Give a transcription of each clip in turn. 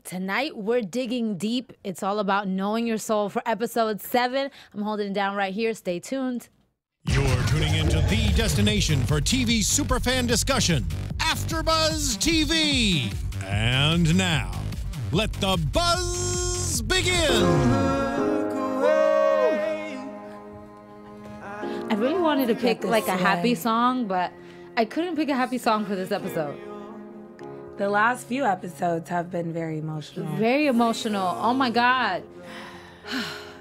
Tonight, we're digging deep. It's all about knowing your soul for episode 7. I'm holding it down right here. Stay tuned. You're tuning into the destination for TV superfan discussion, AfterBuzz TV. And now, let the buzz begin. I really wanted to pick like a happy song, but I couldn't pick a happy song for this episode. The last few episodes have been very emotional. Very emotional. Oh my God.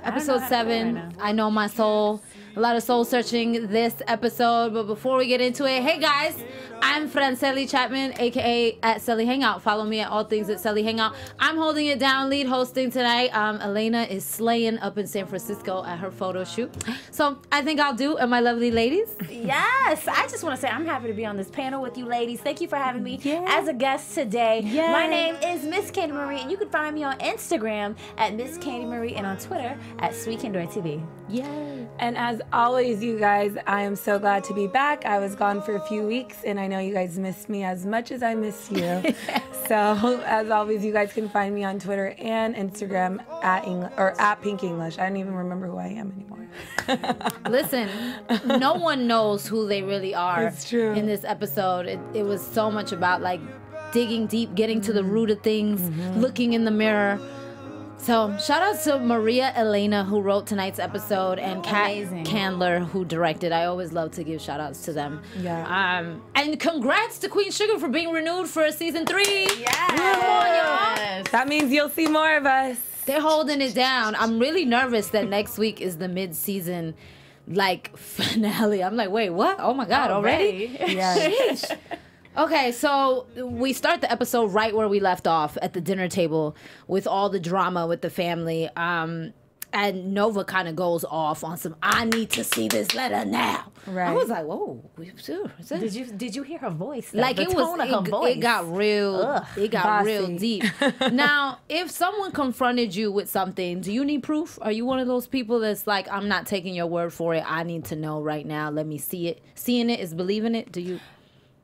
Episode 7, I Know My Soul. A lot of soul searching this episode. But before we get into it, hey guys, I'm Franceli Chapman, aka at Celly Hangout. Follow me at all things at Celly Hangout. I'm holding it down, lead hosting tonight. Elena is slaying up in San Francisco at her photo shoot. So I think I'll do. And my lovely ladies. Yes, I just want to say I'm happy to be on this panel with you ladies. Thank you for having me as a guest today. My name is Miss Candi Marie, and you can find me on Instagram at Miss Candi Marie and on Twitter at Sweet Candor TV. Yay. And as always, you guys, I am so glad to be back. I was gone for a few weeks, and I know you guys missed me as much as I miss you. So, as always, you guys can find me on Twitter and Instagram at Pink English. I don't even remember who I am anymore. Listen, no one knows who they really are. It's true. In this episode. It was so much about like digging deep, getting to the root of things, looking in the mirror. So shout out to Maria Elena, who wrote tonight's episode, and Kat Candler, who directed. I always love to give shout outs to them. Yeah. And congrats to Queen Sugar for being renewed for season 3. Yes. Come on, y'all. That means you'll see more of us. They're holding it down. I'm really nervous that next week is the mid-season like finale. I'm like, wait, what? Oh my God, already? Yeah. Okay, so we start the episode right where we left off at the dinner table with all the drama with the family. And Nova kind of goes off on some, I need to see this letter now. Right. I was like, whoa. Did you hear her voice? Though? Like the tone of her voice. It got real. It got real deep. Now, if someone confronted you with something, do you need proof? Are you one of those people that's like, I'm not taking your word for it. I need to know right now. Let me see it. Seeing it is believing it. Do you?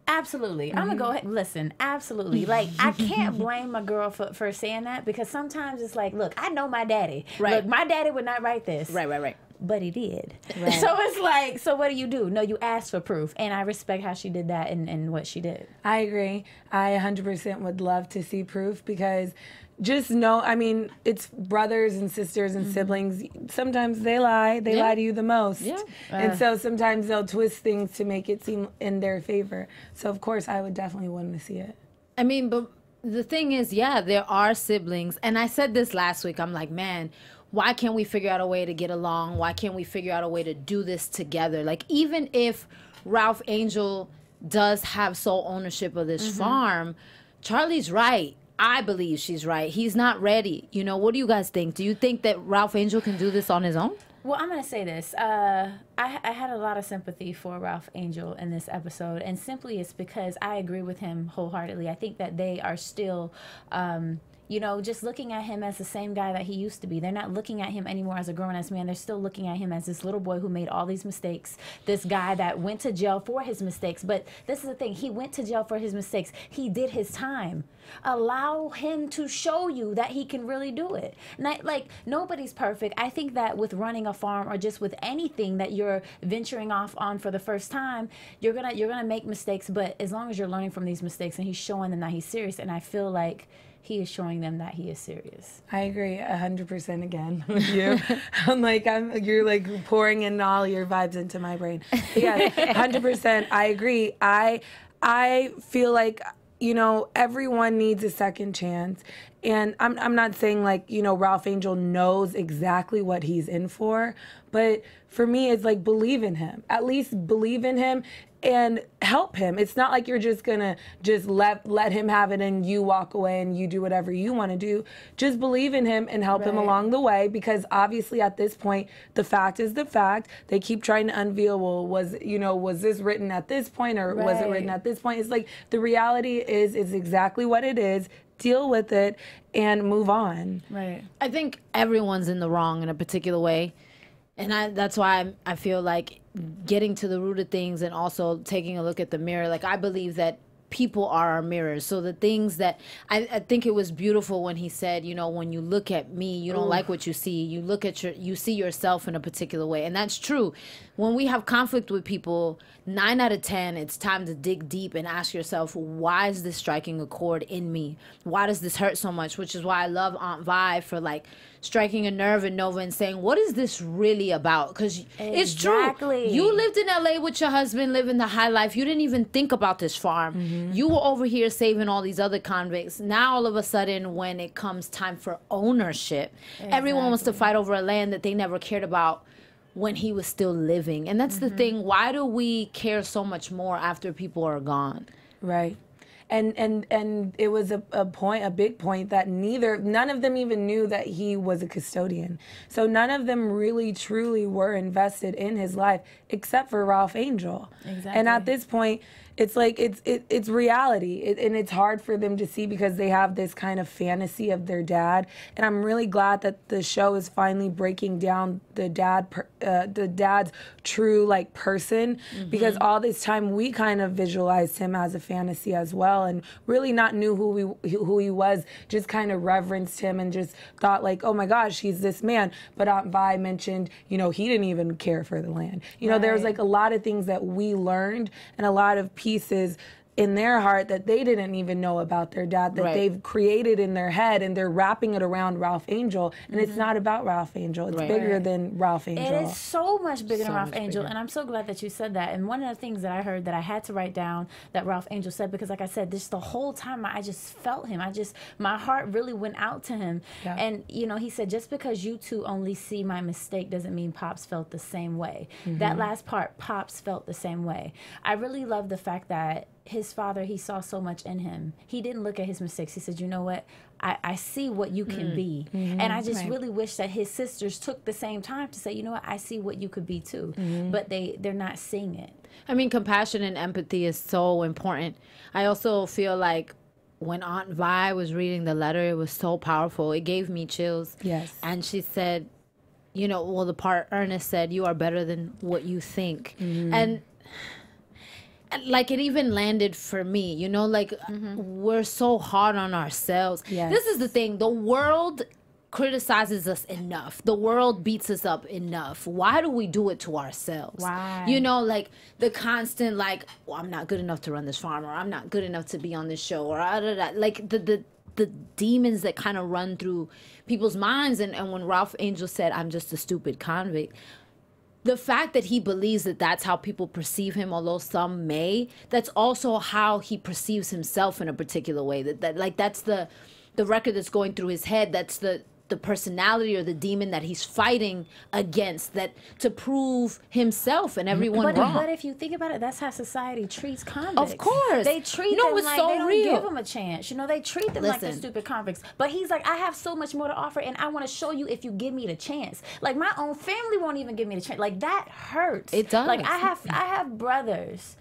Absolutely. I'm going to go ahead. Listen, absolutely. Like, I can't blame my girl for saying that, because sometimes it's like, look, I know my daddy. Right. Look, my daddy would not write this. Right. But he did. Right. So it's like, so what do? No, you asked for proof. And I respect how she did that and what she did. I agree. I 100% would love to see proof, because just know, I mean, it's brothers and sisters and siblings. Sometimes they lie. They lie to you the most. Yeah. And so sometimes they'll twist things to make it seem in their favor. So, of course, I would definitely want to see it. I mean, but the thing is, yeah, there are siblings. And I said this last week. I'm like, man, why can't we figure out a way to get along? Why can't we figure out a way to do this together? Like, even if Ralph Angel does have sole ownership of this farm, Charlie's right. I believe she's right. He's not ready. You know, what do you guys think? Do you think that Ralph Angel can do this on his own? Well, I'm going to say this. I had a lot of sympathy for Ralph Angel in this episode, and simply it's because I agree with him wholeheartedly. I think that they are still, you know, just looking at him as the same guy that he used to be. They're not looking at him anymore as a grown-ass man. They're still looking at him as this little boy who made all these mistakes, this guy that went to jail for his mistakes. But this is the thing. He went to jail for his mistakes. He did his time. Allow him to show you that he can really do it. Not, like, nobody's perfect. I think that with running a farm or just with anything that you're venturing off on for the first time, you're gonna make mistakes. But as long as you're learning from these mistakes and he's showing them that he's serious, and I feel like he is showing them that he is serious. I agree 100% again with you. You're like pouring in all your vibes into my brain. But yeah, 100%. I agree. I feel like, you know, everyone needs a second chance. And I'm not saying, like, you know, Ralph Angel knows exactly what he's in for, but for me, it's like, believe in him. At least believe in him and help him. It's not like you're just gonna just let him have it and you walk away and you do whatever you want to do. Just believe in him and help him along the way, because obviously at this point, the fact is the fact. They keep trying to unveil, well, was this written at this point, or was it written at this point? It's like, the reality is exactly what it is. Deal with it and move on. Right. I think everyone's in the wrong in a particular way. And that's why I feel like getting to the root of things and also taking a look at the mirror. Like, I believe that people are our mirrors. So the things that I think it was beautiful when he said, you know, when you look at me, you don't like what you see. You look at you see yourself in a particular way. And that's true. When we have conflict with people, 9 out of 10, it's time to dig deep and ask yourself, why is this striking a chord in me? Why does this hurt so much? Which is why I love Aunt Vi for like striking a nerve in Nova and saying, what is this really about? Because it's true. You lived in LA with your husband, living the high life. You didn't even think about this farm. You were over here saving all these other convicts. Now all of a sudden, when it comes time for ownership, everyone wants to fight over a land that they never cared about when he was still living. And that's the thing. Why do we care so much more after people are gone? Right. And it was a big point that none of them even knew that he was a custodian. So none of them really truly were invested in his life except for Ralph Angel. Exactly. And at this point, it's like it's reality, and it's hard for them to see because they have this kind of fantasy of their dad. And I'm really glad that the show is finally breaking down the dad's true like person, because all this time we kind of visualized him as a fantasy as well, and really not knew who he was. Just kind of reverenced him and just thought like, oh my gosh, he's this man. But Aunt Vi mentioned, you know, he didn't even care for the land. You know, there was like a lot of things that we learned and a lot of pieces in their heart that they didn't even know about their dad, that they've created in their head, and they're wrapping it around Ralph Angel, and it's not about Ralph Angel. It's bigger than Ralph Angel. It is so much bigger than Ralph Angel, and I'm so glad that you said that. And one of the things that I heard that I had to write down that Ralph Angel said, because like I said, this the whole time I just felt him. My heart really went out to him. Yeah. And you know, he said, just because you two only see my mistake doesn't mean Pops felt the same way. That last part, Pops felt the same way. I really love the fact that his father, he saw so much in him. He didn't look at his mistakes. He said, you know what? I see what you can be. And I just really wish that his sisters took the same time to say, you know what? I see what you could be too. But they're not seeing it. I mean, compassion and empathy is so important. I also feel like when Aunt Vi was reading the letter, it was so powerful. It gave me chills. Yes. And she said, you know, well, the part Ernest said, you are better than what you think. And like, it even landed for me, you know, like we're so hard on ourselves. This is the thing. The world criticizes us enough. The world beats us up enough. Why do we do it to ourselves? Why? You know, like the constant, like, well, I'm not good enough to run this farm, or I'm not good enough to be on this show, or like the demons that kind of run through people's minds. And when Ralph Angel said, I'm just a stupid convict, the fact that he believes that that's how people perceive him, although some may, that's also how he perceives himself in a particular way. That like that's the record that's going through his head. That's the personality or the demon that he's fighting against, that to prove himself and everyone wrong. But if you think about it, that's how society treats convicts. Of course. They treat them like they don't give them a chance. You know, they treat them like they're stupid convicts. But he's like, I have so much more to offer, and I want to show you if you give me the chance. Like, my own family won't even give me the chance. Like, that hurts. It does. Like, I have brothers,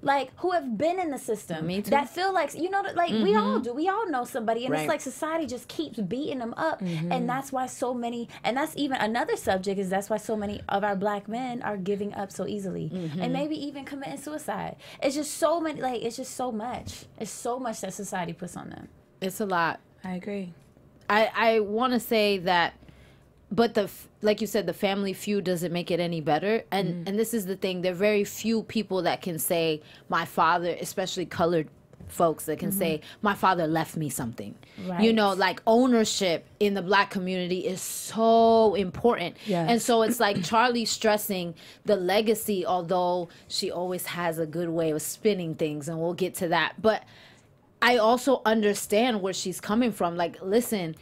like, who have been in the system. Me too. That feel like, you know, like we all do. We all know somebody. And it's like society just keeps beating them up. And that's why so many, and that's even another subject, is that's why so many of our black men are giving up so easily. And maybe even committing suicide. It's just so many, like, it's just so much. It's so much that society puts on them. It's a lot. I agree. I want to say that, but like you said, the family feud doesn't make it any better. And this is the thing. There are very few people that can say, my father, especially colored folks, that can say, my father left me something. Right. You know, like, ownership in the black community is so important. Yes. And so it's like Charlie stressing the legacy, although she always has a good way of spinning things, and we'll get to that. But I also understand where she's coming from. Like, listen,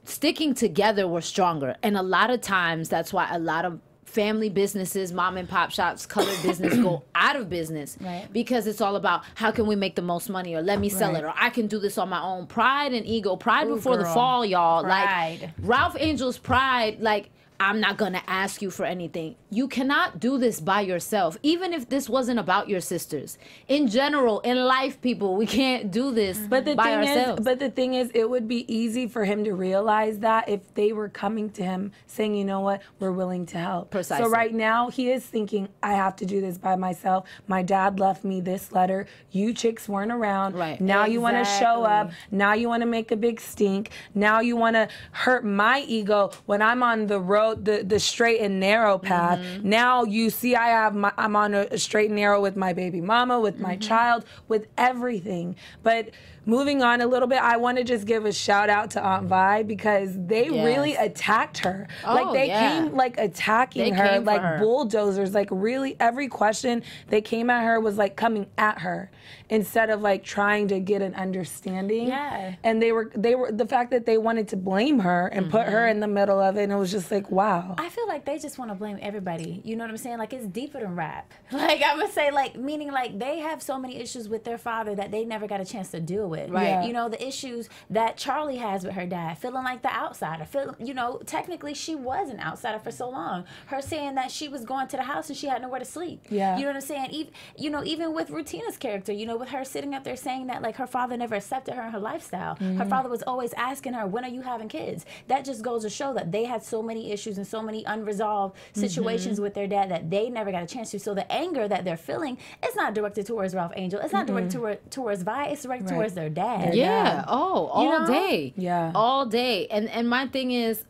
sticking together, we're stronger. And a lot of times, that's why a lot of family businesses, mom and pop shops, colored business go out of business. Right. Because it's all about, how can we make the most money, or let me sell it, or I can do this on my own. Pride and ego. Pride before the fall, y'all. Pride. Like, Ralph Angel's pride, like, I'm not going to ask you for anything. You cannot do this by yourself, even if this wasn't about your sisters. In general, in life, people, we can't do this by ourselves. But the thing is, it would be easy for him to realize that if they were coming to him saying, you know what, we're willing to help. Precisely. So right now, he is thinking, I have to do this by myself. My dad left me this letter. You chicks weren't around. Right. Now you want to show up. Now you want to make a big stink. Now you want to hurt my ego when I'm on the road, the straight and narrow path. Now you see I'm on a straight and narrow with my baby mama, with my child, with everything. But moving on a little bit, I want to just give a shout out to Aunt Vi because they really attacked her. Like they came like attacking her like bulldozers. Like really every question they came at her was like coming at her instead of like trying to get an understanding. Yeah. And they were the fact that they wanted to blame her and put her in the middle of it, and it was just like, wow. I feel like they just want to blame everybody. You know what I'm saying? Like it's deeper than rap. Like I would say, like meaning like they have so many issues with their father that they never got a chance to deal with. Right. Yeah. You know, the issues that Charlie has with her dad, feeling like the outsider. You know, technically she was an outsider for so long. Her saying that she was going to the house and she had nowhere to sleep. Yeah. You know what I'm saying? Even with Rutina's character, you know, with her sitting up there saying that like her father never accepted her in her lifestyle. Her father was always asking her, when are you having kids? That just goes to show that they had so many issues and so many unresolved situations with their dad that they never got a chance to. So the anger that they're feeling, it's not directed towards Ralph Angel. It's not directed towards Vi. It's directed towards their dad. Yeah. Oh, all day. Yeah. All day. And my thing is,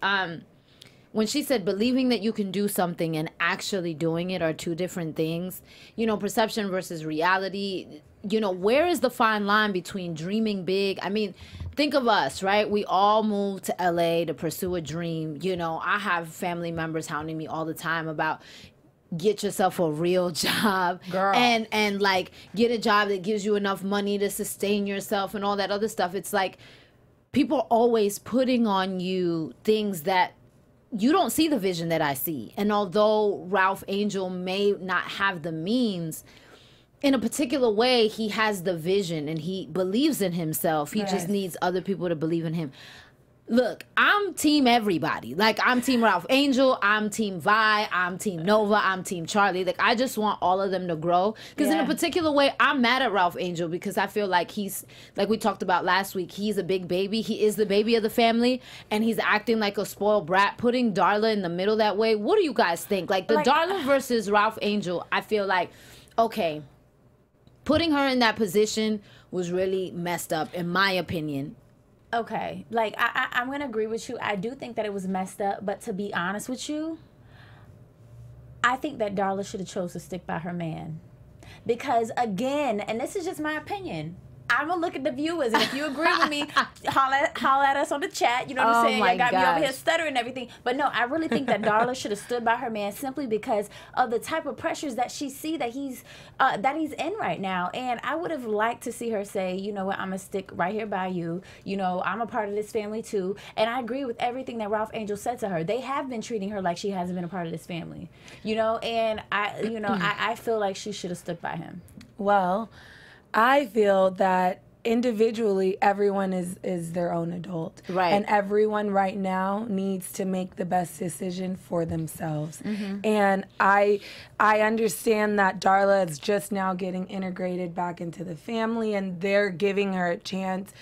when she said believing that you can do something and actually doing it are two different things, you know, perception versus reality, you know, where is the fine line between dreaming big? I mean, think of us, right? We all moved to LA to pursue a dream. You know, I have family members hounding me all the time about get yourself a real job, girl, and like get a job that gives you enough money to sustain yourself and all that other stuff. It's like people are always putting on you things that you don't see the vision that I see. And although Ralph Angel may not have the means, in a particular way, he has the vision and he believes in himself. He just needs other people to believe in him. Look, I'm team everybody. Like, I'm team Ralph Angel, I'm team Vi, I'm team Nova, I'm team Charlie. Like, I just want all of them to grow. Because in a particular way, I'm mad at Ralph Angel because I feel like he's, like we talked about last week, he's a big baby. He is the baby of the family, and he's acting like a spoiled brat, putting Darla in the middle that way. What do you guys think? Like, the Darla versus Ralph Angel, I feel like, okay, putting her in that position was really messed up, in my opinion. Okay, like I'm gonna agree with you. I do think that it was messed up, but to be honest with you, I think that Darla should have chose to stick by her man, because again, and this is just my opinion, I'm gonna look at the viewers, and if you agree with me, holla at us on the chat. You know what I'm saying? You got me over here stuttering and everything. But no, I really think that Darla should have stood by her man simply because of the type of pressures that she see that he's in right now. And I would have liked to see her say, you know what, I'm gonna stick right here by you. You know, I'm a part of this family too. And I agree with everything that Ralph Angel said to her. They have been treating her like she hasn't been a part of this family. You know, and I feel like she should have stood by him. Well, I feel that individually everyone is their own adult. Right. And everyone right now needs to make the best decision for themselves. And I understand that Darla is just now getting integrated back into the family and they're giving her a chance.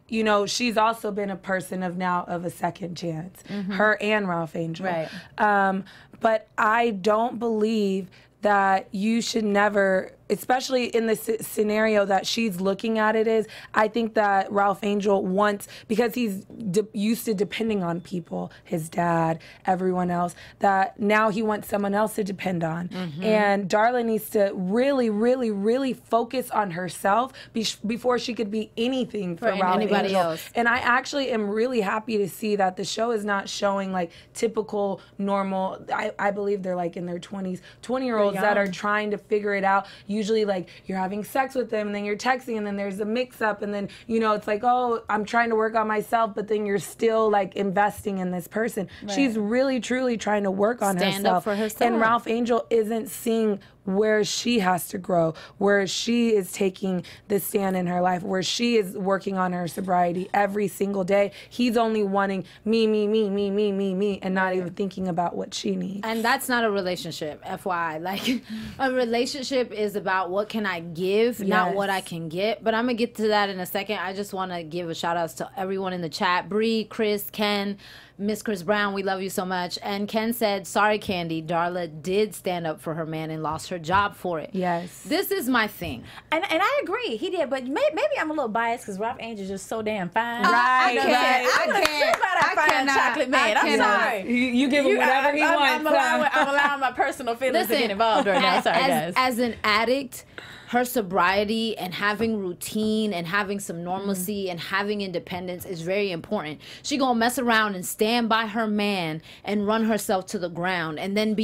You know, she's also been a person of a second chance. Her and Ralph Angel. Right. But I don't believe that you should never, especially in the scenario that she's looking at it is, I think that Ralph Angel wants, because he's used to depending on people, his dad, everyone else, that now he wants someone else to depend on. And Darla needs to really, really, really focus on herself before she could be anything for Ralph anybody Angel. else. And I actually am really happy to see that the show is not showing like typical, normal, I believe they're like in their 20s, 20-year-olds that are trying to figure it out. Usually like you're having sex with them and then you're texting and then there's a mix up and then, you know, it's like, oh, I'm trying to work on myself, but then you're still like investing in this person. She's really, truly trying to work on Stand up herself. for herself. And Ralph Angel isn't seeing where she has to grow, where she is taking the stand in her life, where she is working on her sobriety every single day. He's only wanting me, and not even thinking about what she needs. And that's not a relationship, FYI. Like, a relationship is about what can I give, not what I can get. But I'm going to get to that in a second. I just want to give a shout out to everyone in the chat. Bree, Chris, Ken, Miss Chris Brown, we love you so much. And Ken said, sorry, Candi, Darla did stand up for her man and lost her job for it. Yes. This is my thing. And I agree, he did, but maybe I'm a little biased because Ralph Angel's just so damn fine. Right. I can't. Chocolate man. I'm sorry. You give him whatever he wants. I'm allowing my personal feelings to get involved right now. Sorry, guys. As an addict, her sobriety and having routine and having some normalcy and having independence is very important. She gonna mess around and stand by her man and run herself to the ground and then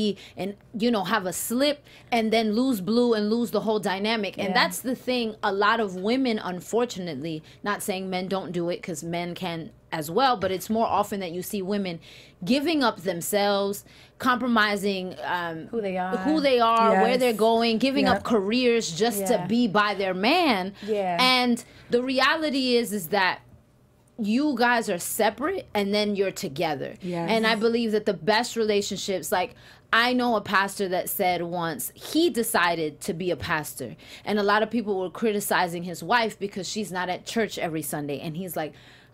have a slip and then lose Blue and lose the whole dynamic. And that's the thing. A lot of women, unfortunately, not saying men don't do it, because men can as well, but it's more often that you see women giving up themselves, compromising who they are, where they're going, giving up careers just to be by their man. And the reality is that you guys are separate and then you're together. And I believe that the best relationships, like, I know a pastor that said once he decided to be a pastor, and a lot of people were criticizing his wife because she's not at church every Sunday, and he's like,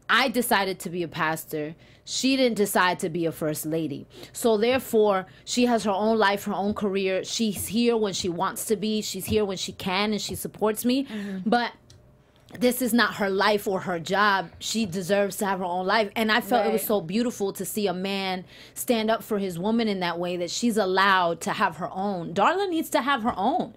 I decided to be a pastor. She didn't decide to be a first lady. So therefore, she has her own life, her own career. She's here when she wants to be. She's here when she can, and she supports me. But this is not her life or her job. She deserves to have her own life. And I felt it was so beautiful to see a man stand up for his woman in that way, that she's allowed to have her own. Darla needs to have her own.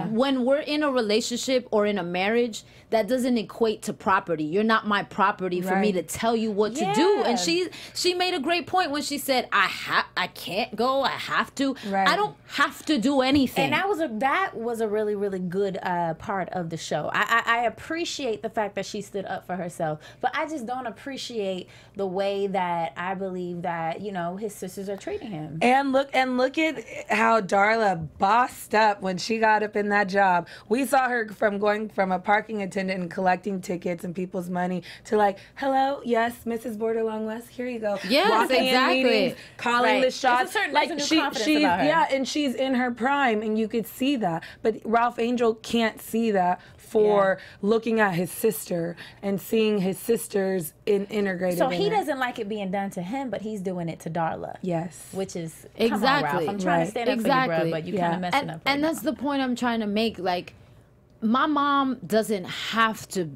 When we're in a relationship or in a marriage, that doesn't equate to property. You're not my property for me to tell you what to do. And she made a great point when she said, I can't go, I have to. I don't have to do anything. And that was a really, really good part of the show. I appreciate the fact that she stood up for herself, but I just don't appreciate the way that I believe that, his sisters are treating him. And look at how Darla bossed up when she got up in that job. We saw her going from a parking attendant and collecting tickets and people's money to like, hello, yes, Mrs. Bordelon West, here you go. Yes, walking exactly. in meetings, calling the shots. There's about her. And she's in her prime, and you could see that. But Ralph Angel can't see that for looking at his sister and seeing his sisters integrated. So he doesn't like it being done to him, but he's doing it to Darla. Yes. Which is, exactly. Come on, Ralph. I'm trying to stand up for you, bro, but you kind of messing up. And that's the point I'm trying to make. Like, my mom doesn't have to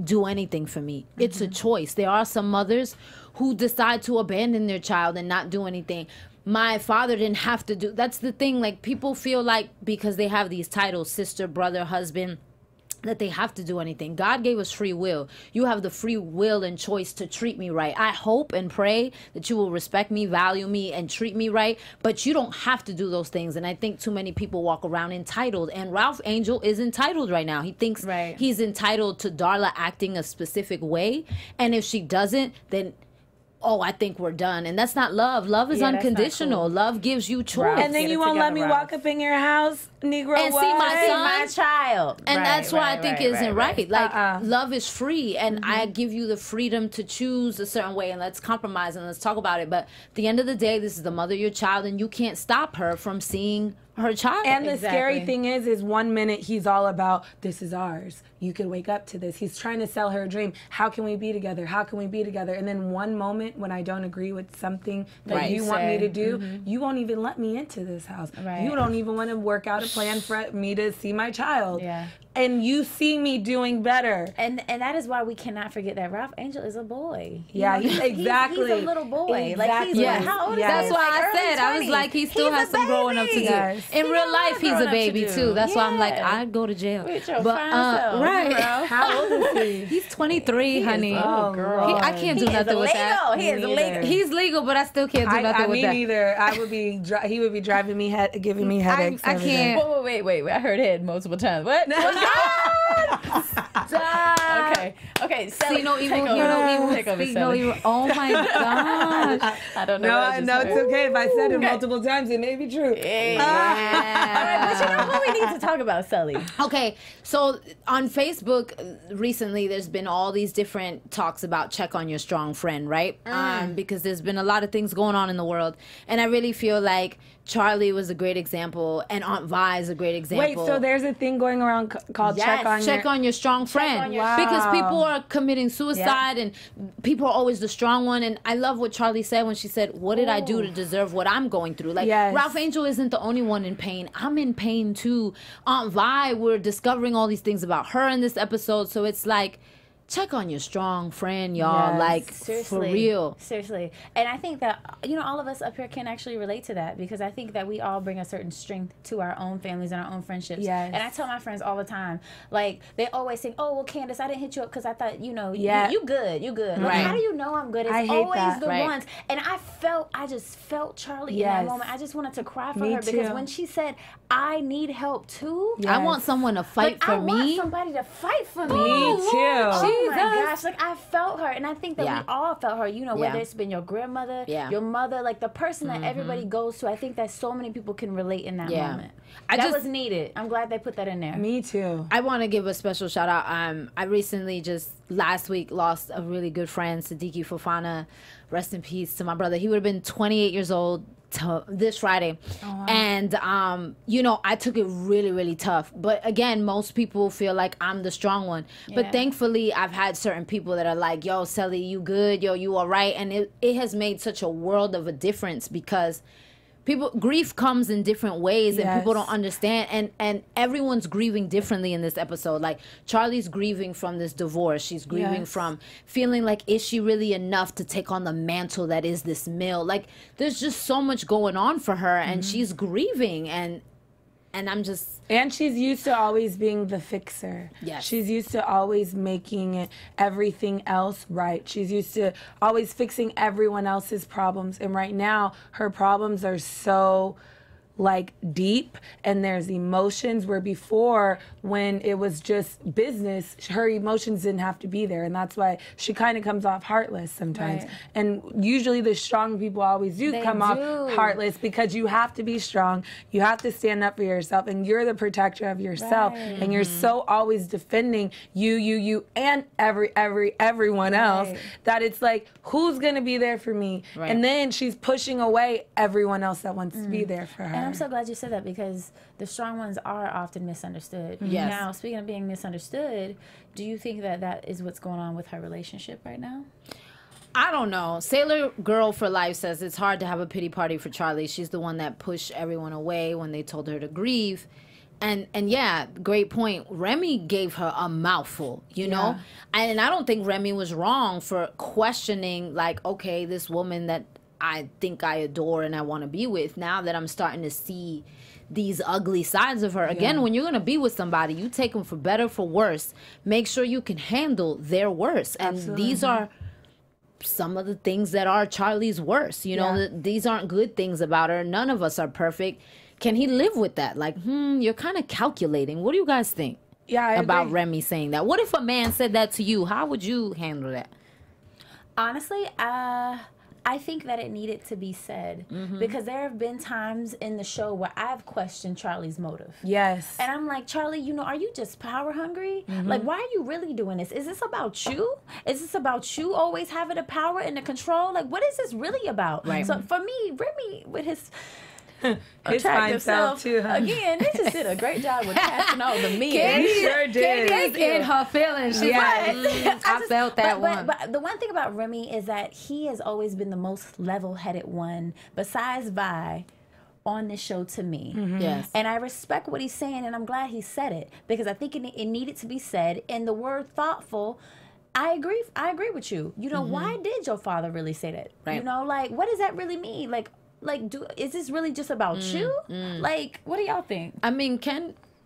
do anything for me. It's a choice. There are some mothers who decide to abandon their child and not do anything. My father didn't have to do. That's the thing. Like, people feel like because they have these titles, sister, brother, husband, that they have to do anything. God gave us free will. You have the free will and choice to treat me right. I hope and pray that you will respect me, value me, and treat me right, but you don't have to do those things. And I think too many people walk around entitled, and Ralph Angel is entitled right now. He thinks he's entitled to Darla acting a specific way, and if she doesn't, then I think we're done. And that's not love. Love is unconditional. Cool. Love gives you choice. And then you won't let me walk up in your house, Negro, and see my son, my child. And that's why I think it isn't right. Like, love is free, and I give you the freedom to choose a certain way, and let's compromise and let's talk about it. But at the end of the day, this is the mother of your child, and you can't stop her from seeing her child. And the scary thing is 1 minute he's all about, this is ours. You could wake up to this. He's trying to sell her a dream. How can we be together? How can we be together? And then one moment when I don't agree with something that you want me to do, you won't even let me into this house. You don't even want to work out a plan for me to see my child. And you see me doing better. And that is why we cannot forget that Ralph Angel is a boy. Exactly. He's a little boy. Exactly. Like, how old is he? That's why I said, I was like, he still has some growing up to do. In real life, he's a baby too. That's why I'm like, I'd go to jail. How old is he? He's 23, honey. Oh, girl. I can't do nothing with that. He is legal. He's legal, but I still can't do nothing with that. Me neither. He would be driving me giving me headaches. I can't. Wait. I heard head multiple times. What? Stop. Okay. See no evil, hear no evil, speak no evil. Oh my gosh. I don't know. No, it's okay. If I said it multiple times, it may be true. Yeah. All right, but you know what we need to talk about, Sully? Okay, so on Facebook recently, there's been all these different talks about check on your strong friend, right? Because there's been a lot of things going on in the world, and I really feel like Charlie was a great example, and Aunt Vi is a great example. Wait, so there's a thing going around called check on your strong friend. Because people are committing suicide, and people are always the strong one. And I love what Charlie said when she said, "What did I do to deserve what I'm going through?" Like Ralph Angel isn't the only one in pain. I'm in pain too. Aunt Vi, we're discovering all these things about her in this episode. So it's like, check on your strong friend, y'all. Like, seriously, for real. Seriously. And I think that, you know, all of us up here can actually relate to that, because I think that we all bring a certain strength to our own families and our own friendships. And I tell my friends all the time, like, they always say, "Oh, well, Candace, I didn't hit you up because I thought, you know, you good. Like, how do you know I'm good?" It's always the ones. And I just felt Charlie in that moment. I just wanted to cry for her, because when she said, "I need help too," I want someone to fight for me. I want somebody to fight for me. Me too. Oh my gosh, like, I felt her, and I think that we all felt her, you know, whether it's been your grandmother, your mother, like the person that everybody goes to. I think that so many people can relate in that moment. That was needed. I'm glad they put that in there. Me too. I want to give a special shout out. I recently, just last week, lost a really good friend, Siddiqui Fofana. Rest in peace to my brother. He would have been 28 years old this Friday. And you know, I took it really, really tough. But again, most people feel like I'm the strong one. But thankfully, I've had certain people that are like, "Yo, Sally, you good? Yo, you all right?" And it has made such a world of a difference, because grief comes in different ways, and people don't understand, and everyone's grieving differently in this episode. Like, Charlie's grieving from this divorce. She's grieving from feeling like, is she really enough to take on the mantle that is this mill? Like, there's just so much going on for her, and she's grieving, and I'm just... And she's used to always being the fixer. She's used to always making everything else right. She's used to always fixing everyone else's problems. And right now, her problems are so, like, deep, and there's emotions, where before, when it was just business, her emotions didn't have to be there, and that's why she kind of comes off heartless sometimes. And usually the strong people always come off heartless, because you have to be strong, you have to stand up for yourself, and you're the protector of yourself, and you're so always defending you, and everyone else, that it's like, who's gonna be there for me? And then she's pushing away everyone else that wants to be there for her. And I'm so glad you said that, because the strong ones are often misunderstood. Now, speaking of being misunderstood, do you think that that is what's going on with her relationship right now? I don't know. Sailor Girl for Life says it's hard to have a pity party for Charlie. She's the one that pushed everyone away when they told her to grieve. And yeah, great point. Remy gave her a mouthful, you know? And I don't think Remy was wrong for questioning, like, okay, this woman that I think I adore and I want to be with, now that I'm starting to see these ugly sides of her. Again, when you're going to be with somebody, you take them for better, for worse. Make sure you can handle their worst. And these are some of the things that are Charlie's worst. You know, these aren't good things about her. None of us are perfect. Can he live with that? Like, you're kind of calculating. What do you guys think about Remy saying that? What if a man said that to you? How would you handle that? Honestly, I think that it needed to be said, because there have been times in the show where I've questioned Charlie's motive. And I'm like, Charlie, you know, are you just power hungry? Like, why are you really doing this? Is this about you? Is this about you always having the power and the control? Like, what is this really about? So for me, Remy, with his attractive self too, again, they just did a great job with casting all the men. Candy's in her feelings. She's like, I felt that one. But the one thing about Remy is that he has always been the most level-headed one, besides Vi, on this show to me. And I respect what he's saying, and I'm glad he said it, because I think it needed to be said. And the word thoughtful, I agree with you. You know, why did your father really say that? You know, like, what does that really mean? Like, is this really just about you? Like, what do y'all think? I mean,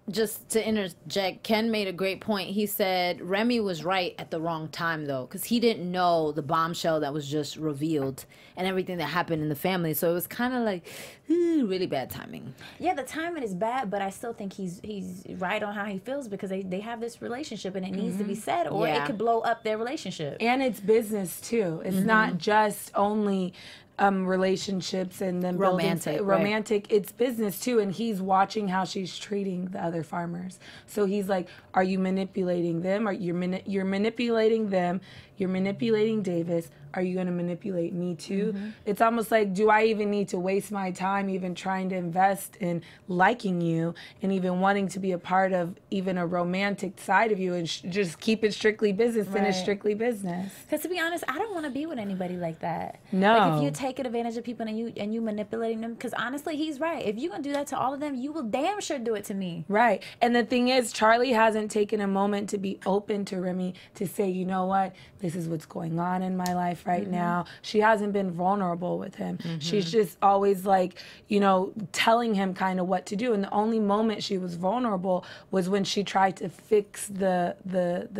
just to interject, Ken made a great point. He said Remy was right at the wrong time, though, because he didn't know the bombshell that was just revealed and everything that happened in the family. So it was kind of like really bad timing. Yeah, the timing is bad, but I still think he's right on how he feels, because they have this relationship and it needs to be said, or it could blow up their relationship. And it's business too. It's not just only relationships and then romantic. It's business too, and he's watching how she's treating the other farmers. So he's like, are you manipulating them? You're manipulating them? You're manipulating Davis. Are you going to manipulate me too? It's almost like, do I even need to waste my time even trying to invest in liking you and even wanting to be a part of even a romantic side of you, and just keep it strictly business? Then it's strictly business. Because to be honest, I don't want to be with anybody like that. No. Like, if you're taking advantage of people and you manipulating them, because honestly, he's right. If you're going to do that to all of them, you will damn sure do it to me. Right. And the thing is, Charlie hasn't taken a moment to be open to Remy to say, you know what, this is what's going on in my life right now. She hasn't been vulnerable with him. She's just always like, you know, telling him kind of what to do. And the only moment she was vulnerable was when she tried to fix the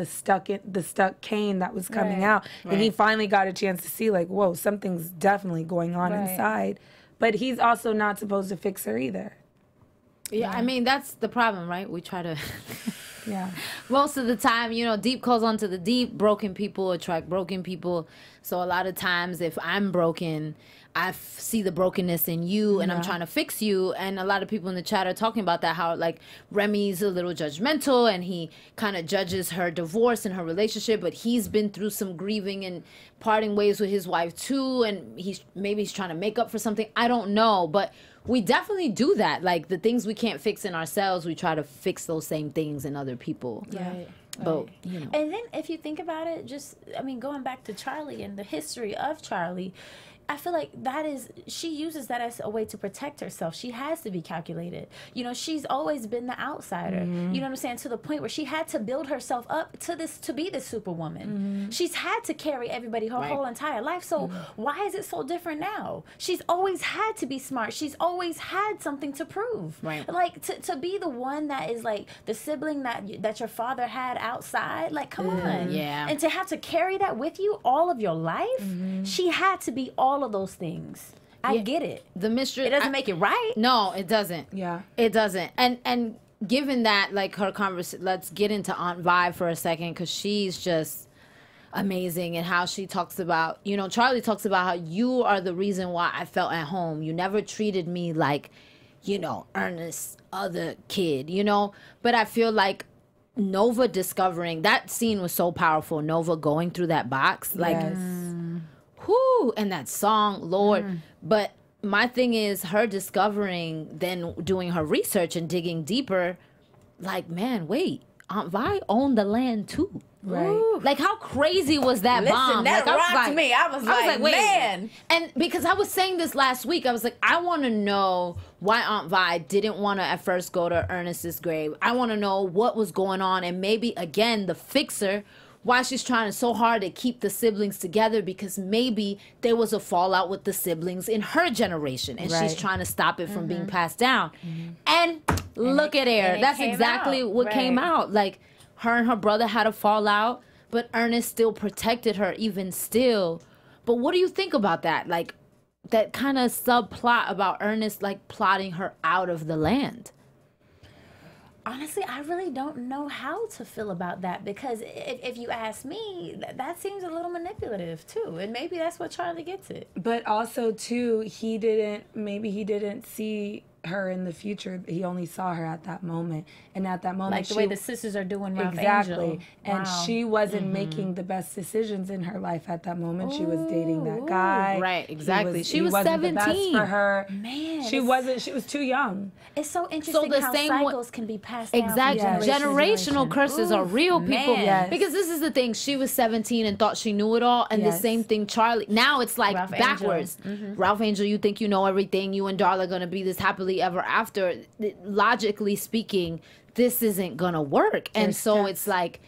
stuck cane that was coming out. And he finally got a chance to see, like, whoa, something's definitely going on inside. But he's also not supposed to fix her either. Yeah, I mean, that's the problem, right? We try to... Yeah. Most of the time, you know, deep calls onto the deep. Broken people attract broken people. So a lot of times, if I'm broken, I see the brokenness in you, and I'm trying to fix you. And a lot of people in the chat are talking about that, how, like, Remy's a little judgmental, and he kind of judges her divorce and her relationship, but he's been through some grieving and parting ways with his wife too, and maybe he's trying to make up for something. I don't know, but we definitely do that. Like, the things we can't fix in ourselves, we try to fix those same things in other people. Yeah. But, you know. And then if you think about it, just, I mean, going back to Charlie and the history of Charlie, I feel like she uses that as a way to protect herself. She has to be calculated. You know, she's always been the outsider. You know what I'm saying? To the point where she had to build herself up to be this superwoman. She's had to carry everybody her whole entire life. So why is it so different now? She's always had to be smart. She's always had something to prove. Right. Like, to be the one that is like the sibling that your father had outside. Like, come on. Yeah. And to have to carry that with you all of your life, she had to be all of those things. I get it. The mystery. It doesn't make it right. No, it doesn't. Yeah. It doesn't. And given that, like, her conversation, let's get into Aunt Vi for a second, because she's just amazing, and how she talks about, you know, Charlie talks about how you are the reason why I felt at home. You never treated me like, you know, Ernest's other kid, you know? But I feel like Nova discovering, that scene was so powerful. Nova going through that box, like, whoo, and that song, Lord. But my thing is, her discovering, then doing her research and digging deeper, like, man, wait, Aunt Vi owned the land too. Right. Like, how crazy was that bomb? That like, rocked me. I was like, wait. man. And because I was saying this last week, I was like, I want to know why Aunt Vi didn't want to at first go to Ernest's grave. I want to know what was going on, and maybe, again, the fixer, why she's trying so hard to keep the siblings together, because maybe there was a fallout with the siblings in her generation, and she's trying to stop it from being passed down. And look at her. That's exactly what came out. Like, her and her brother had a fallout, but Ernest still protected her even still. But what do you think about that? Like, that kind of subplot about Ernest, like, plotting her out of the land. Honestly, I really don't know how to feel about that, because if you ask me, that seems a little manipulative too, and maybe that's what Charlie gets it. But also too, maybe he didn't see her in the future. He only saw her at that moment, and at that moment, like the way the sisters are doing Ralph exactly. Angel. And she wasn't making the best decisions in her life at that moment. She was dating that guy. Right, exactly. She was wasn't 17 the best for her. Man, she wasn't. She was too young. It's so interesting the how same cycles can be passed down. Exactly. From Generational curses are real, people. Yes. Because this is the thing. She was 17 and thought she knew it all. And the same thing, Charlie. Now it's like Ralph backwards. Ralph Angel, you think you know everything. You and Darla are going to be this happily ever after. Logically speaking, this isn't going to work. And so it's like,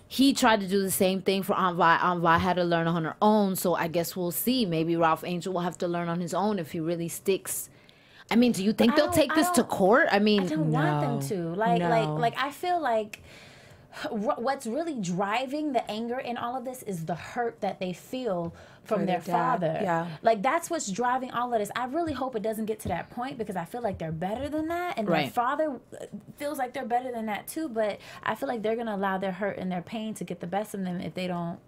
he tried to do the same thing for Aunt Vi. Aunt Vi had to learn on her own. So I guess we'll see. Maybe Ralph Angel will have to learn on his own if he really sticks. I mean, do you think they'll take this to court? I mean, I don't want them to. Like I feel like what's really driving the anger in all of this is the hurt that they feel from their father. Yeah. Like, that's what's driving all of this. I really hope it doesn't get to that point, because I feel like they're better than that, and their father feels like they're better than that too, but I feel like they're going to allow their hurt and their pain to get the best of them if they don't,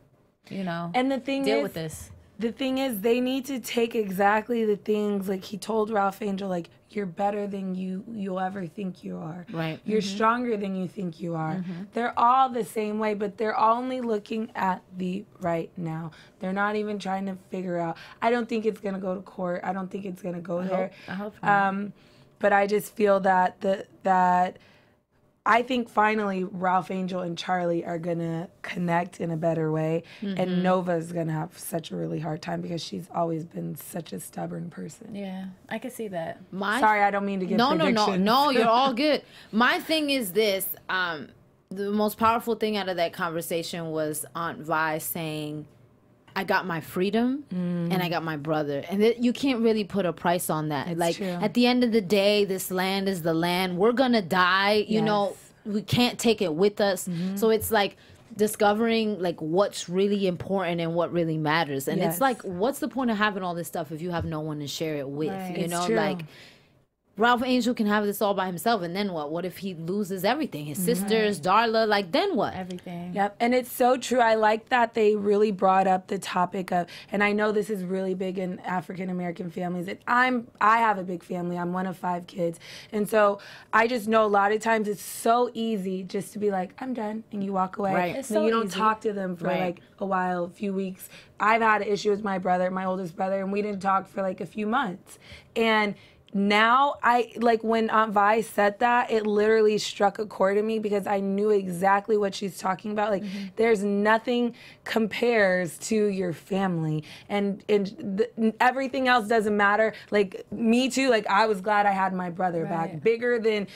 you know, and the thing deal is, with this. The thing is, they need to take exactly the things, like he told Ralph Angel, like, you're better than you'll ever think you are. Right. You're stronger than you think you are. They're all the same way, but they're only looking at the right now. They're not even trying to figure out. I don't think it's going to go to court. I don't think it's going to go there. I hope not. But I just feel that that I think finally Ralph Angel and Charlie are going to connect in a better way. And Nova's going to have such a really hard time because she's always been such a stubborn person. Yeah, I can see that. Sorry, I don't mean to give predictions. No, you're all good. My thing is this. The most powerful thing out of that conversation was Aunt Vi saying, I got my freedom and I got my brother. And you can't really put a price on that. It's like, true. at the end of the day, this land is the land. We're going to die. You know, we can't take it with us. So it's like discovering like what's really important and what really matters. And it's like, what's the point of having all this stuff if you have no one to share it with? Right. You know, like, Ralph Angel can have this all by himself, and then what? What if he loses everything? His sisters, Darla, like, then what? Everything. Yep, and it's so true. I like that they really brought up the topic of, and I know this is really big in African American families. I have a big family. I'm one of 5 kids, and so I just know a lot of times it's so easy just to be like, I'm done, and you walk away. Right. And then you don't talk to them for like a while, a few weeks. I've had an issue with my brother, my oldest brother, and we didn't talk for like a few months, and now, when Aunt Vi said that, it literally struck a chord in me because I knew exactly what she's talking about. Like, there's nothing compares to your family, and everything else doesn't matter. Like, me too, like, I was glad I had my brother back. Bigger than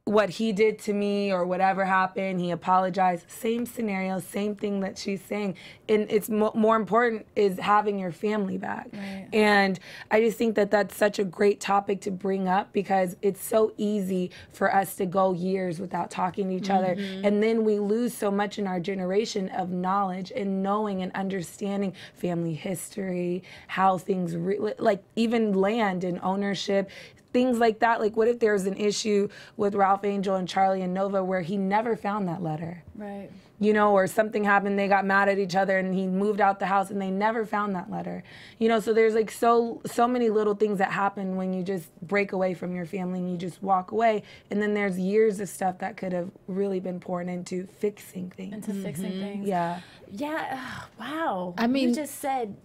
what he did to me or whatever happened, he apologized. Same scenario, same thing that she's saying. And it's more important is having your family back. Right. And I just think that that's such a great topic to bring up because it's so easy for us to go years without talking to each other. And then we lose so much in our generation of knowledge and knowing and understanding family history, how things, like even land and ownership, things like that. Like, what if there's an issue with Ralph Angel and Charlie and Nova where he never found that letter? Right. You know, or something happened, they got mad at each other and he moved out the house and they never found that letter. You know, so there's like so many little things that happen when you just break away from your family and you just walk away. And then there's years of stuff that could have really been poured into fixing things. Into fixing things. Yeah. Yeah. Wow. I mean, you just said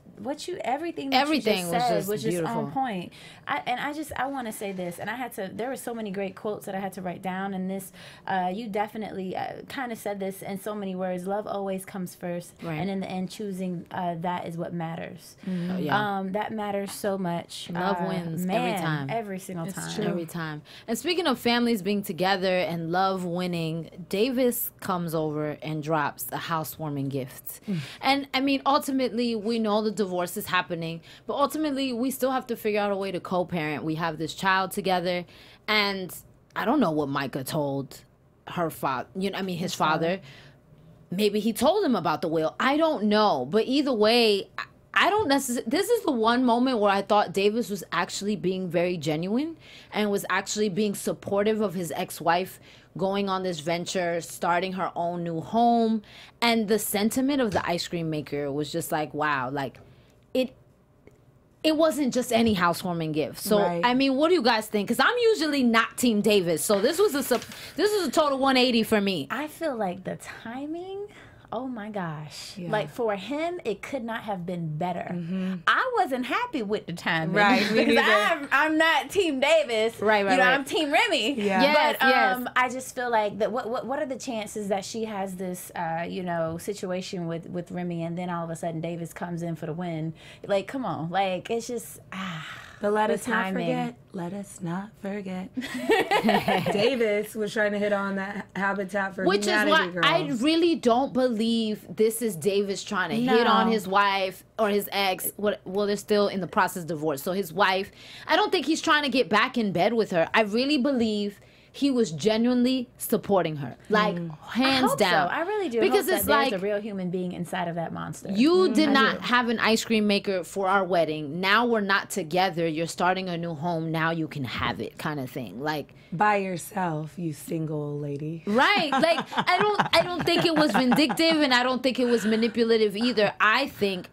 everything you just said was just on point. I want to say this, and there were so many great quotes that I had to write down, and this, you definitely kind of said this in so many words. Love always comes first, and in the end, choosing that is what matters. That matters so much. Love wins every time. Every single time. True. Every time. And speaking of families being together and love winning, Davis comes over and drops a housewarming gift. And I mean, ultimately, we know the divorce is happening, but ultimately, we still have to figure out a way to co-parent. We have this child together, and I don't know what Micah told her father. His father. Maybe he told him about the will. I don't know, but either way, I don't necessarily. This is the one moment where I thought Davis was actually being very genuine and was actually being supportive of his ex-wife going on this venture, starting her own new home. And the sentiment of the ice cream maker was just like, wow, like it wasn't just any housewarming gift. So, I mean, what do you guys think? Because I'm usually not Team Davis. So this was a total 180 for me. I feel like the timing, oh my gosh. Yeah. Like, for him, it could not have been better. I wasn't happy with the timing. Right. Because I'm not Team Davis. Right. I'm Team Remy. Yeah. But I just feel like that. What are the chances that she has this situation with Remy, and then all of a sudden Davis comes in for the win? Like, come on. Like, it's just But let us not forget. Davis was trying to hit on that Habitat for Which Humanity is why girls. I really don't believe this is Davis trying to hit on his wife or his ex. Well, they're still in the process of divorce. So his wife, I don't think he's trying to get back in bed with her. I really believe he was genuinely supporting her, like hands down. So. I really do. Because hope it's that like there's a real human being inside of that monster. You did not have an ice cream maker for our wedding. Now we're not together. You're starting a new home. Now you can have it, kind of thing. Like by yourself, you single old lady. Right. Like I don't think it was vindictive, and I don't think it was manipulative either. I think.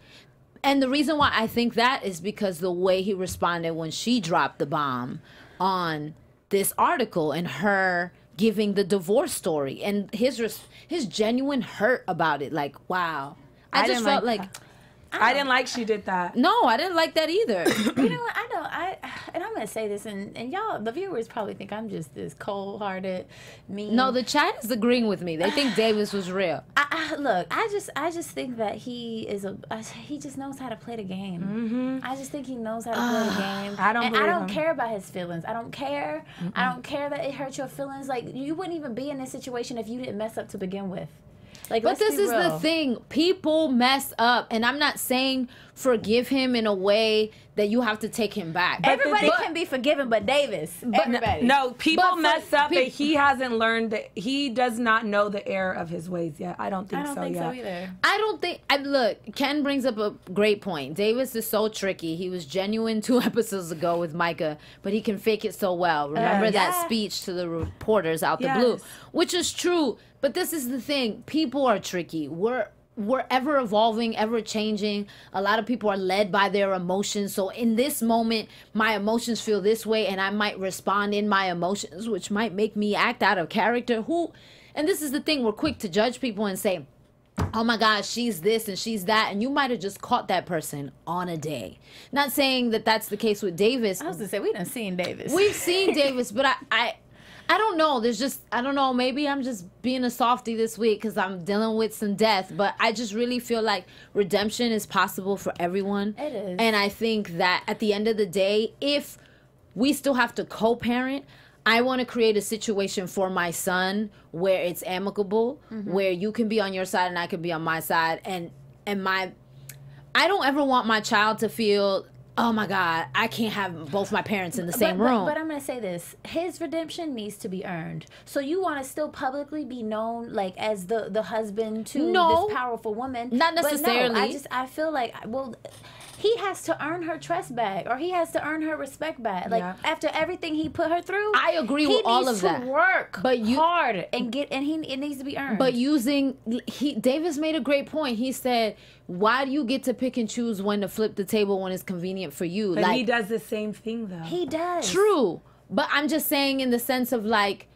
And the reason why I think that is because the way he responded when she dropped the bomb on this article and her giving the divorce story and his genuine hurt about it. Like, wow. I just felt like I didn't like she did that. No, I didn't like that either. You know what? And I'm gonna say this, and y'all, the viewers probably think I'm just this cold-hearted, mean. No, the chat is agreeing with me. They think Davis was real. Look, I just think that he just knows how to play the game. Mm-hmm. I just think he knows how to play the game. I don't care about his feelings. I don't care. Mm-mm. I don't care that it hurt your feelings. Like, you wouldn't even be in this situation if you didn't mess up to begin with. Like, but this is the thing. People mess up, and I'm not saying forgive him in a way that you have to take him back. Everybody can be forgiven, but Davis. Everybody. No, people mess up, but he hasn't learned that. He does not know the error of his ways yet. I don't think so either. I don't think. Look, Ken brings up a great point. Davis is so tricky. He was genuine 2 episodes ago with Micah, but he can fake it so well. Remember that speech to the reporters out the blue, which is true. But this is the thing. People are tricky. We're ever evolving, ever changing. A lot of people are led by their emotions. So in this moment, my emotions feel this way, and I might respond in my emotions, which might make me act out of character. And this is the thing. We're quick to judge people and say, oh my gosh, she's this and she's that. And you might have just caught that person on a day. Not saying that that's the case with Davis. I was going to say, we done seen Davis. We've seen Davis, but I don't know. There's just, I don't know. Maybe I'm just being a softie this week because I'm dealing with some death. But I just really feel like redemption is possible for everyone. It is. And I think that at the end of the day, if we still have to co-parent, I want to create a situation for my son where it's amicable, where you can be on your side and I can be on my side. And I don't ever want my child to feel, oh my God, I can't have both my parents in the same room. But I'm going to say this. His redemption needs to be earned. So you want to still publicly be known like as the husband to this powerful woman. Not necessarily. But no, I feel like, well, he has to earn her trust back, or he has to earn her respect back. Like after everything he put her through, I agree with all of that. He needs to work hard and it needs to be earned. But Davis made a great point. He said, why do you get to pick and choose when to flip the table when it's convenient for you? But he does the same thing though. He does. True. But I'm just saying in the sense of like,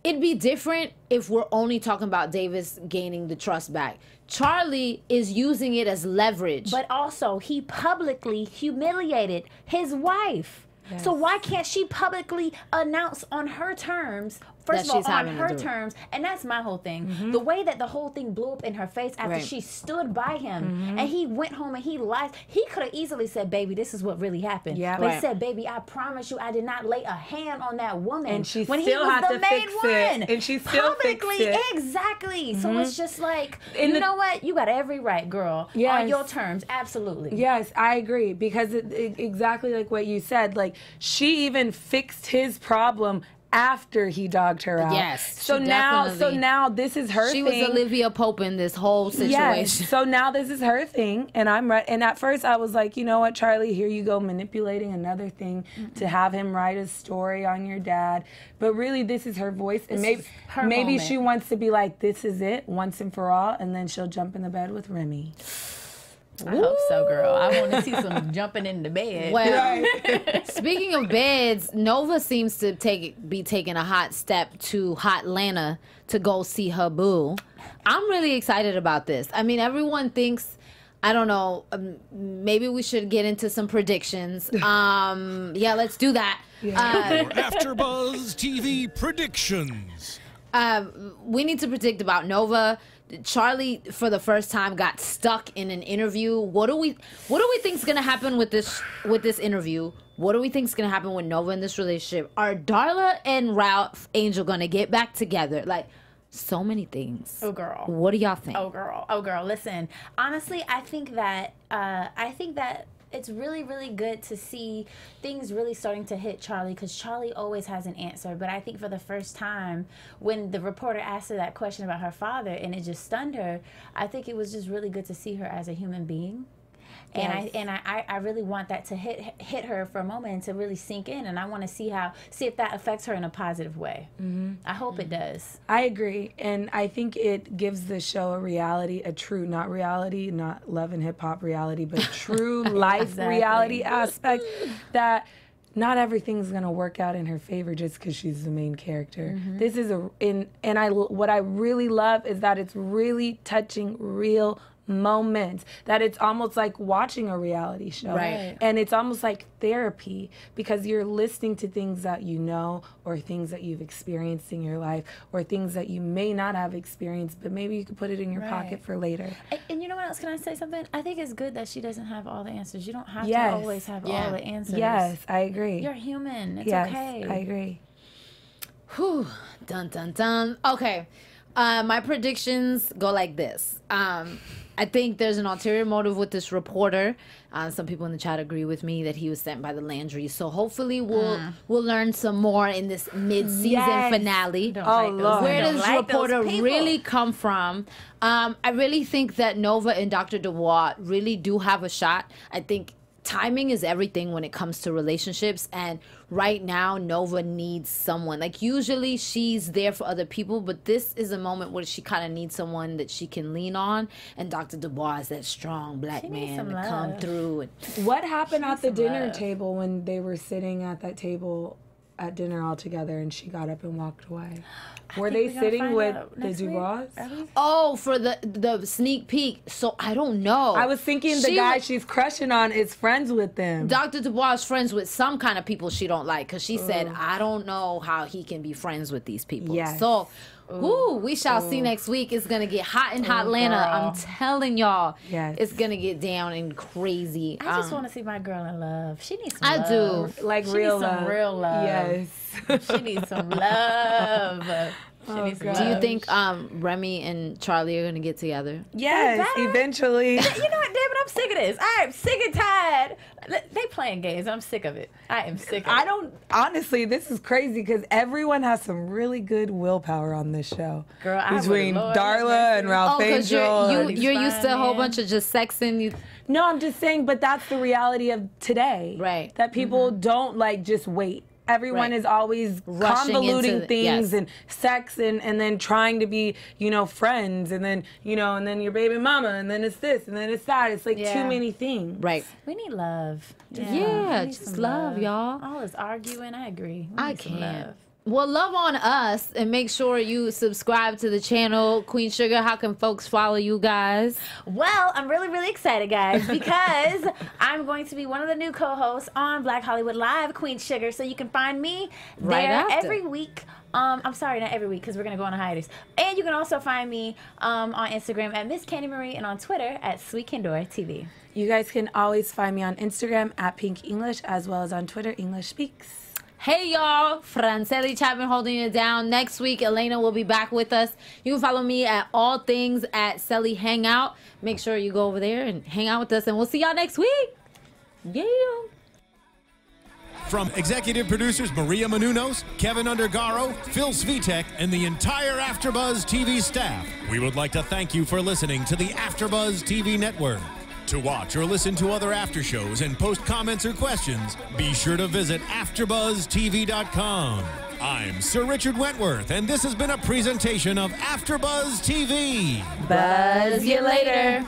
it'd be different if we're only talking about Davis gaining the trust back. Charlie is using it as leverage. But also, he publicly humiliated his wife. Yes. So why can't she publicly announce on her terms, first of all, on her terms, and that's my whole thing. The way that the whole thing blew up in her face after she stood by him, and he went home and he lied. He could have easily said, baby, this is what really happened. Yeah. But he said, baby, I promise you I did not lay a hand on that woman. And she still had to fix it. And she still publicly, fixed it. Exactly. So it's just like, you know what? You got every right, girl, on your terms. Absolutely. Yes, I agree. Because exactly like what you said, like, she even fixed his problem after he dogged her out. Yes. So now this is her thing. She was Olivia Pope in this whole situation. Yes. So now this is her thing, and I'm right. And at first I was like, you know what, Charlie, here you go manipulating another thing to have him write a story on your dad. But really, this is her voice, and maybe she wants to be like, this is it once and for all, and then she'll jump in the bed with Remy. I hope so, girl. I want to see some jumping in the bed. Well, speaking of beds, Nova seems to be taking a hot step to Hotlanta to go see her boo. I'm really excited about this. I mean, everyone thinks, I don't know, maybe we should get into some predictions. Yeah, let's do that. AfterBuzz TV predictions. We need to predict about Nova. Charlie, for the first time, got stuck in an interview. What do we think is gonna happen with this interview? What do we think is going to happen with Nova in this relationship? Are Darla and Ralph Angel going to get back together? Like, so many things. Oh, girl. What do y'all think? Oh, girl. Oh, girl. Listen, honestly, I think that it's really, really good to see things really starting to hit Charlie, because Charlie always has an answer. But I think for the first time, when the reporter asked her that question about her father and it just stunned her, I think it was just really good to see her as a human being. Yes. And I really want that to hit her for a moment and to really sink in, and I want to see if that affects her in a positive way. I hope it does. I agree, and I think it gives the show a reality, a true, not reality, not Love and Hip Hop reality, but true life reality aspect, that not everything's gonna work out in her favor just because she's the main character. This is what I really love is that it's really touching real moments, that it's almost like watching a reality show, right? And it's almost like therapy, because you're listening to things that you know, or things that you've experienced in your life, or things that you may not have experienced, but maybe you could put it in your pocket for later. And you know what else? Can I say something? I think it's good that she doesn't have all the answers. You don't have to always have all the answers. Yes, I agree. You're human. It's yes, okay. I agree. Whew. Dun dun dun. Okay, my predictions go like this. I think there's an ulterior motive with this reporter. Some people in the chat agree with me that he was sent by the Landry. So hopefully we'll learn some more in this mid-season finale. Where does this reporter really come from? I really think that Nova and Dr. Dubois really do have a shot. I think timing is everything when it comes to relationships, and right now Nova needs someone. Like, usually she's there for other people, but this is a moment where she kind of needs someone that she can lean on, and Dr. Dubois is that strong black man to come through. And what happened at the dinner table when they were sitting at that table at dinner all together and she got up and walked away? Were they sitting with the Dubois? Oh, for the sneak peek. So I don't know. I was thinking the guy she's crushing on is friends with them. Dr. Dubois is friends with some kind of people she don't like, because she said, I don't know how he can be friends with these people. Yes. So we shall see next week. It's going to get hot in Hotlanta. I'm telling y'all. Yes. It's going to get down and crazy. I just want to see my girl in love. She needs some love. do. Like she real needs some love. real love. Yes. She needs some love. She needs some Do you love. think Remy and Charlie are going to get together? Yes, eventually. You know what, damn it, I'm sick of this. I am sick and tired. They playing games. I'm sick of it. I am sick of it. Honestly, this is crazy because everyone has some really good willpower on this show. Girl, between Darla and Ralph Angel. You're used to a whole bunch of just sexing. No, I'm just saying, but that's the reality of today. Right. That people don't like just wait. Everyone is always convoluting things and sex and then trying to be, friends, and then, and then your baby mama, and then it's this, and then it's that. It's like too many things. Right. We need love. Yeah, just love, y'all. All this arguing, I agree. I can't. Well, love on us, and make sure you subscribe to the channel. Queen Sugar, how can folks follow you guys? Well, I'm really, really excited, guys, because I'm going to be one of the new co-hosts on Black Hollywood Live, Queen Sugar. So you can find me there every week. I'm sorry, not every week, because we're going to go on a hiatus. And you can also find me on Instagram at Miss Candi Marie, and on Twitter at Sweet Kendora TV. You guys can always find me on Instagram at Pink English, as well as on Twitter, English Speaks. Hey, y'all. Franceli Chapman holding it down. Next week, Elena will be back with us. You can follow me at all things at Celly Hangout. Make sure you go over there and hang out with us, and we'll see y'all next week. Yeah. From executive producers Maria Menounos, Kevin Undergaro, Phil Svitek, and the entire AfterBuzz TV staff, we would like to thank you for listening to the AfterBuzz TV network. To watch or listen to other after shows and post comments or questions, be sure to visit AfterBuzzTV.com. I'm Sir Richard Wentworth, and this has been a presentation of AfterBuzz TV. Buzz you later.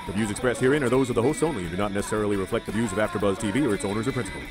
The views expressed herein are those of the hosts only and do not necessarily reflect the views of AfterBuzz TV or its owners or principals.